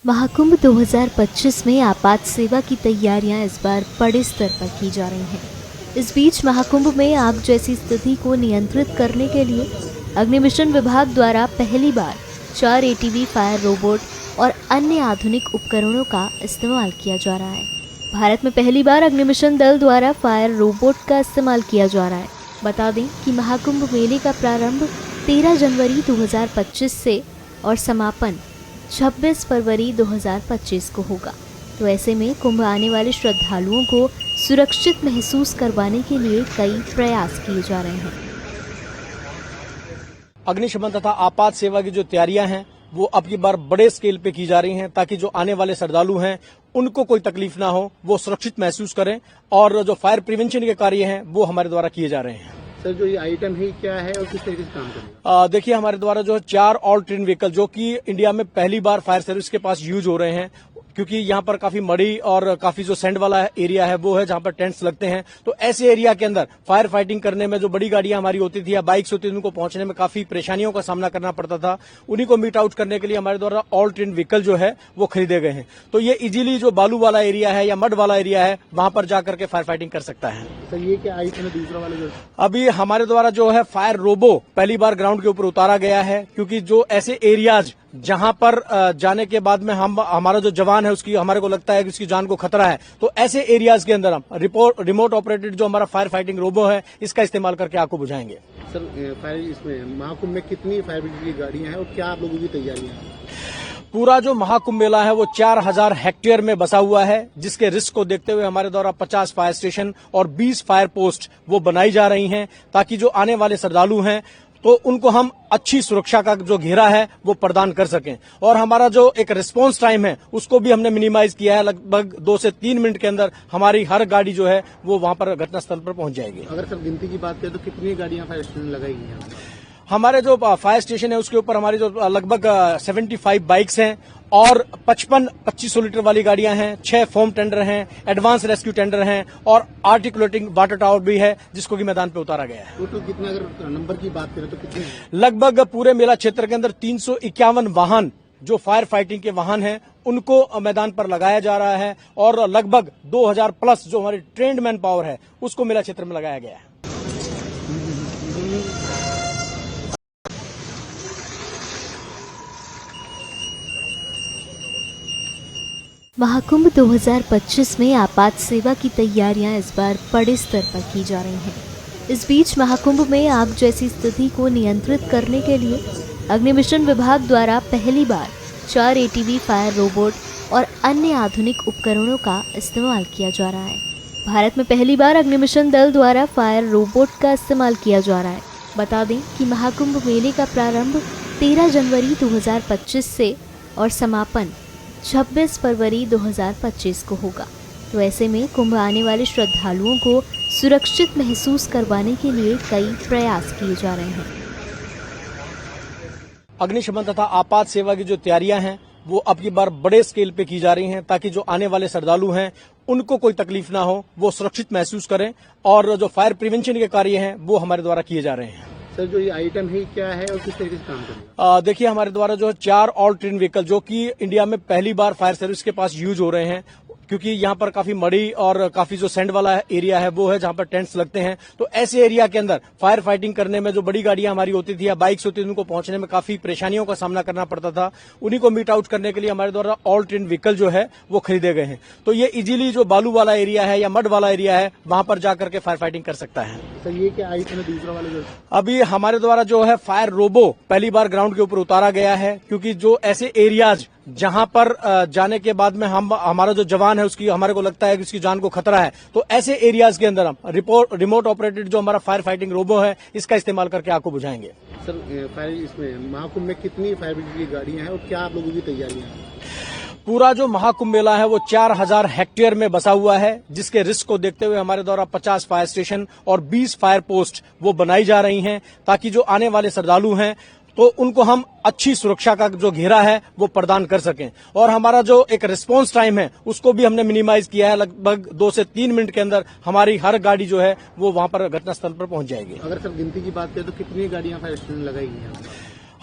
महाकुंभ 2025 में आपात सेवा की तैयारियां इस बार बड़े स्तर पर की जा रही हैं। इस बीच महाकुंभ में आग जैसी स्थिति को नियंत्रित करने के लिए अग्निमिशन विभाग द्वारा पहली बार 4 एटीवी फायर रोबोट और अन्य आधुनिक उपकरणों का इस्तेमाल किया जा रहा है। भारत में पहली बार अग्निमिशन दल द्वारा फायर रोबोट का इस्तेमाल किया जा रहा है। बता दें कि महाकुंभ मेले का प्रारंभ 13 जनवरी 2025 से और समापन 26 फरवरी 2025 को होगा। तो ऐसे में कुंभ आने वाले श्रद्धालुओं को सुरक्षित महसूस करवाने के लिए कई प्रयास किए जा रहे हैं। अग्निशमन तथा आपात सेवा की जो तैयारियां हैं वो अब की बार बड़े स्केल पे की जा रही हैं, ताकि जो आने वाले श्रद्धालु हैं उनको कोई तकलीफ ना हो, वो सुरक्षित महसूस करें। और जो फायर प्रिवेंशन के कार्य हैं वो हमारे द्वारा किए जा रहे हैं। सर, जो ये आइटम है क्या है और किस तरीके से काम करेगा? देखिए, हमारे द्वारा जो 4 ऑल ट्रेन व्हीकल जो कि इंडिया में पहली बार फायर सर्विस के पास यूज हो रहे हैं, क्योंकि यहाँ पर काफी मड़ी और काफी जो सैंड वाला एरिया है वो है जहाँ पर टेंट्स लगते हैं। तो ऐसे एरिया के अंदर फायर फाइटिंग करने में जो बड़ी गाड़ियां हमारी होती थी या बाइक्स होती थी, उनको पहुंचने में काफी परेशानियों का सामना करना पड़ता था। उन्हीं को मीट आउट करने के लिए हमारे द्वारा ऑल ट्रेन व्हीकल जो है वो खरीदे गए हैं। तो ये इजीली जो बालू वाला एरिया है या मड वाला एरिया है वहां पर जाकर के फायर फाइटिंग कर सकता है। सर, ये क्या आइटम है दूसरा वाला जो? अभी हमारे द्वारा जो है फायर रोबो पहली बार ग्राउंड के ऊपर उतारा गया है, क्योंकि जो ऐसे एरियाज जहां पर जाने के बाद में हमारा जो जवान है उसकी हमारे को लगता है कि उसकी जान को खतरा है, तो ऐसे एरियाज के अंदर हम रिमोट ऑपरेटेड जो हमारा फायर फाइटिंग रोबो है इसका इस्तेमाल करके आग को बुझाएंगे। सर, फायर इसमें महाकुंभ में कितनी फायर ब्रिगेड की गाड़ियां हैं और क्या आप लोगों की तैयारियां हैं? पूरा जो महाकुंभ मेला है वो 4000 हेक्टेयर में बसा हुआ है, जिसके रिस्क को देखते हुए हमारे द्वारा 50 फायर स्टेशन और 20 फायर पोस्ट वो बनाई जा रही हैं, ताकि जो आने वाले श्रद्धालु हैं तो उनको हम अच्छी सुरक्षा का जो घेरा है वो प्रदान कर सकें। और हमारा जो एक रिस्पांस टाइम है उसको भी हमने मिनिमाइज किया है। लगभग 2 से 3 मिनट के अंदर हमारी हर गाड़ी जो है वो वहां पर घटनास्थल पर पहुंच जाएगी। अगर सर गिनती की बात करें तो कितनी गाड़ियां फायर स्टेशन लगाई गई हैं? हमारे जो फायर स्टेशन है उसके ऊपर हमारी जो लगभग 75 बाइक्स हैं और 2500 लीटर वाली गाड़ियां हैं, 6 फोम टेंडर हैं, एडवांस रेस्क्यू टेंडर हैं और आर्टिकुलेटिंग वाटर टावर भी है, जिसको कि मैदान पे उतारा गया है। टोटल कितने, अगर नंबर की बात करें तो कितने? लगभग पूरे मेला क्षेत्र के अंदर 351 वाहन जो फायर फाइटिंग के वाहन हैं उनको मैदान पर लगाया जा रहा है और लगभग 2000 प्लस जो हमारी ट्रेंड मैन पावर है उसको मेला क्षेत्र में लगाया गया है। महाकुंभ 2025 में आपात सेवा की तैयारियां इस बार बड़े स्तर पर की जा रही हैं। इस बीच महाकुंभ में आग जैसी स्थिति को नियंत्रित करने के लिए अग्निमिशन विभाग द्वारा पहली बार 4 एटीवी फायर रोबोट और अन्य आधुनिक उपकरणों का इस्तेमाल किया जा रहा है। भारत में पहली बार अग्निमिशन दल द्वारा फायर रोबोट का इस्तेमाल किया जा रहा है। बता दें कि महाकुंभ मेले का प्रारंभ 13 जनवरी 2025 से और समापन 26 फरवरी 2025 को होगा। तो ऐसे में कुंभ आने वाले श्रद्धालुओं को सुरक्षित महसूस करवाने के लिए कई प्रयास किए जा रहे हैं। अग्निशमन तथा आपात सेवा की जो तैयारियां हैं वो अब की बार बड़े स्केल पे की जा रही हैं, ताकि जो आने वाले श्रद्धालु हैं उनको कोई तकलीफ ना हो, वो सुरक्षित महसूस करें। और जो फायर प्रिवेंशन के कार्य हैं वो हमारे द्वारा किए जा रहे हैं। सर, जो ये आइटम है क्या है और किस तरीके से काम करेगा? देखिए, हमारे द्वारा जो 4 ऑल ट्रेन व्हीकल जो कि इंडिया में पहली बार फायर सर्विस के पास यूज हो रहे हैं, क्योंकि यहाँ पर काफी मड़ी और काफी जो सैंड वाला एरिया है वो है जहाँ पर टेंट्स लगते हैं। तो ऐसे एरिया के अंदर फायर फाइटिंग करने में जो बड़ी गाड़ियां हमारी होती थी या बाइक्स होती थी, उनको पहुंचने में काफी परेशानियों का सामना करना पड़ता था। उन्हीं को मीट आउट करने के लिए हमारे द्वारा ऑल ट्रेन व्हीकल जो है वो खरीदे गए हैं। तो ये इजीली जो बालू वाला एरिया है या मड वाला एरिया है वहां पर जाकर के फायर फाइटिंग कर सकता है। सर, ये क्या आइटम है दूसरा वाला जो? अभी हमारे द्वारा जो है फायर रोबो पहली बार ग्राउंड के ऊपर उतारा गया है, क्योंकि जो ऐसे एरियाज जहां पर जाने के बाद में हमारा जो जवान है उसकी हमारे को लगता है कि उसकी जान को खतरा है, तो ऐसे एरियाज के अंदर हम रिमोट ऑपरेटेड जो हमारा फायर फाइटिंग रोबो है इसका इस्तेमाल करके आग को बुझाएंगे। सर, फायर इसमें महाकुंभ में कितनी फायर ब्रिगेड की गाड़ियां हैं और क्या आप लोगों की तैयारियां हैं? पूरा जो महाकुंभ मेला है वो 4000 हेक्टेयर में बसा हुआ है, जिसके रिस्क को देखते हुए हमारे द्वारा 50 फायर स्टेशन और 20 फायर पोस्ट वो बनाई जा रही हैं, ताकि जो आने वाले श्रद्धालु हैं तो उनको हम अच्छी सुरक्षा का जो घेरा है वो प्रदान कर सकें। और हमारा जो एक रिस्पांस टाइम है उसको भी हमने मिनिमाइज किया है। लगभग 2 से 3 मिनट के अंदर हमारी हर गाड़ी जो है वो वहां पर घटनास्थल पर पहुंच जाएगी। अगर सर गिनती की बात करें तो कितनी गाड़ियां फायर स्टेशन लगाई गई हैं?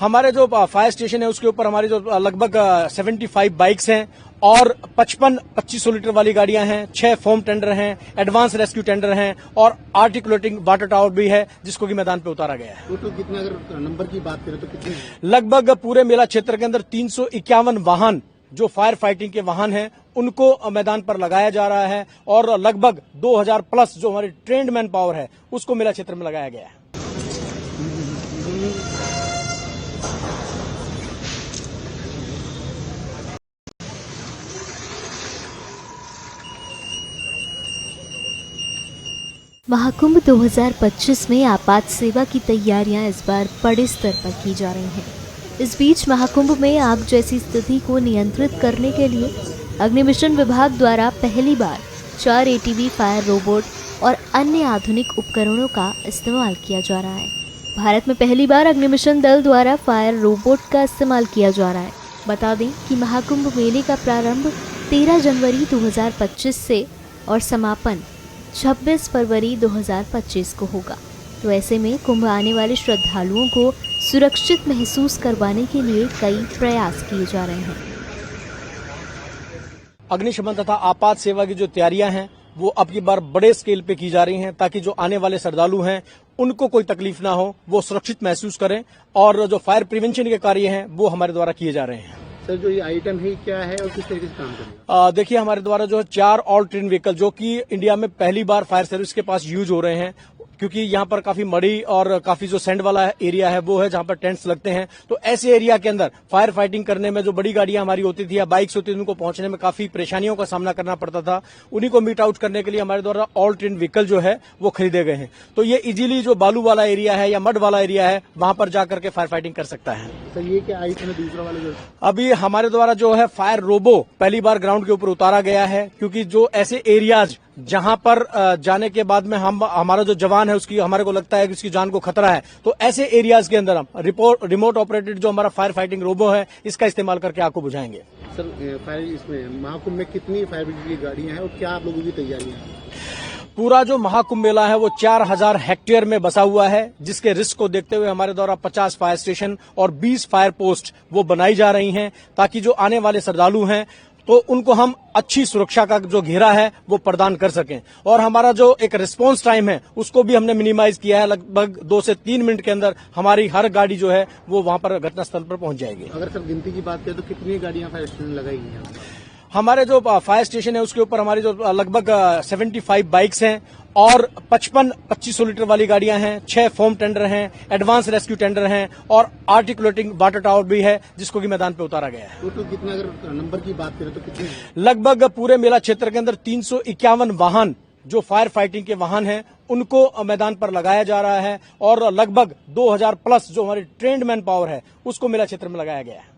हमारे जो फायर स्टेशन है उसके ऊपर हमारी जो लगभग 75 बाइक्स हैं और 2500 लीटर वाली गाड़ियां हैं, 6 फोम टेंडर हैं, एडवांस रेस्क्यू टेंडर हैं और आर्टिकुलेटिंग वाटर टावर भी है जिसको कि मैदान पे उतारा गया है। टोटल कितने, अगर नंबर की बात करें तो कितने? लगभग पूरे मेला क्षेत्र के अंदर 351 वाहन जो फायर फाइटिंग के वाहन हैं उनको मैदान पर लगाया जा रहा है और लगभग 2000 प्लस जो हमारी ट्रेंड मैन पावर है उसको मेला क्षेत्र में लगाया गया है। महाकुंभ 2025 में आपात सेवा की तैयारियां इस बार बड़े स्तर पर की जा रही हैं। इस बीच महाकुंभ में आग जैसी स्थिति को नियंत्रित करने के लिए अग्निमिशन विभाग द्वारा पहली बार 4 ATV फायर रोबोट और अन्य आधुनिक उपकरणों का इस्तेमाल किया जा रहा है। भारत में पहली बार अग्निमिशन दल द्वारा फायर रोबोट का इस्तेमाल किया जा रहा है। बता दें कि महाकुंभ मेले का प्रारंभ 13 जनवरी 2025 से और समापन 26 फरवरी 2025 को होगा। तो ऐसे में कुंभ आने वाले श्रद्धालुओं को सुरक्षित महसूस करवाने के लिए कई प्रयास किए जा रहे हैं। अग्निशमन तथा आपात सेवा की जो तैयारियां हैं वो अब की बार बड़े स्केल पे की जा रही हैं ताकि जो आने वाले श्रद्धालु हैं उनको कोई तकलीफ ना हो, वो सुरक्षित महसूस करें और जो फायर प्रिवेंशन के कार्य हैं वो हमारे द्वारा किए जा रहे हैं। सर, जो ये आइटम है क्या है और किस तरीके से काम करेगा? देखिए, हमारे द्वारा जो है 4 ऑल ट्रेन व्हीकल जो कि इंडिया में पहली बार फायर सर्विस के पास यूज हो रहे हैं, क्योंकि यहाँ पर काफी मड़ी और काफी जो सैंड वाला एरिया है वो है जहाँ पर टेंट्स लगते हैं। तो ऐसे एरिया के अंदर फायर फाइटिंग करने में जो बड़ी गाड़ियां हमारी होती थी या बाइक्स होती थी उनको पहुंचने में काफी परेशानियों का सामना करना पड़ता था। उन्हीं को मीट आउट करने के लिए हमारे द्वारा ऑल ट्रेन व्हीकल जो है वो खरीदे गए हैं। तो ये इजीली जो बालू वाला एरिया है या मड वाला एरिया है वहां पर जाकर के फायर फाइटिंग कर सकता है। सर, ये क्या आइटम है दूसरा वाला जो? अभी हमारे द्वारा जो है फायर रोबो पहली बार ग्राउंड के ऊपर उतारा गया है, क्योंकि जो ऐसे एरियाज जहां पर जाने के बाद में हमारा जो जवान है उसकी हमारे को लगता है कि उसकी जान को खतरा है, तो ऐसे एरियाज के अंदर हम रिमोट ऑपरेटेड जो हमारा फायर फाइटिंग रोबो है इसका इस्तेमाल करके आग को बुझाएंगे। सर, फायर इसमें महाकुंभ में कितनी फायर ब्रिगेड की गाड़ियां हैं और क्या आप लोगों की तैयारियां हैं? पूरा जो महाकुंभ मेला है वो 4000 हेक्टेयर में बसा हुआ है, जिसके रिस्क को देखते हुए हमारे द्वारा 50 फायर स्टेशन और 20 फायर पोस्ट वो बनाई जा रही हैं ताकि जो आने वाले श्रद्धालु हैं तो उनको हम अच्छी सुरक्षा का जो घेरा है वो प्रदान कर सकें। और हमारा जो एक रिस्पांस टाइम है उसको भी हमने मिनिमाइज किया है। लगभग 2 से 3 मिनट के अंदर हमारी हर गाड़ी जो है वो वहां पर घटनास्थल पर पहुंच जाएगी। अगर सर गिनती की बात करें तो कितनी गाड़ियां फायर स्टेशन लगाई गई हैं? हमारे जो फायर स्टेशन है उसके ऊपर हमारी जो लगभग 75 बाइक्स हैं और 2500 लीटर वाली गाड़ियां हैं, 6 फोम टेंडर हैं, एडवांस रेस्क्यू टेंडर हैं और आर्टिकुलेटिंग वाटर टावर भी है जिसको कि मैदान पे उतारा गया है। टोटल कितने, अगर नंबर की बात करें तो कितने? लगभग पूरे मेला क्षेत्र के अंदर 351 वाहन जो फायर फाइटिंग के वाहन हैं उनको मैदान पर लगाया जा रहा है और लगभग 2000 प्लस जो हमारी ट्रेंड मैन पावर है उसको मेला क्षेत्र में लगाया गया है।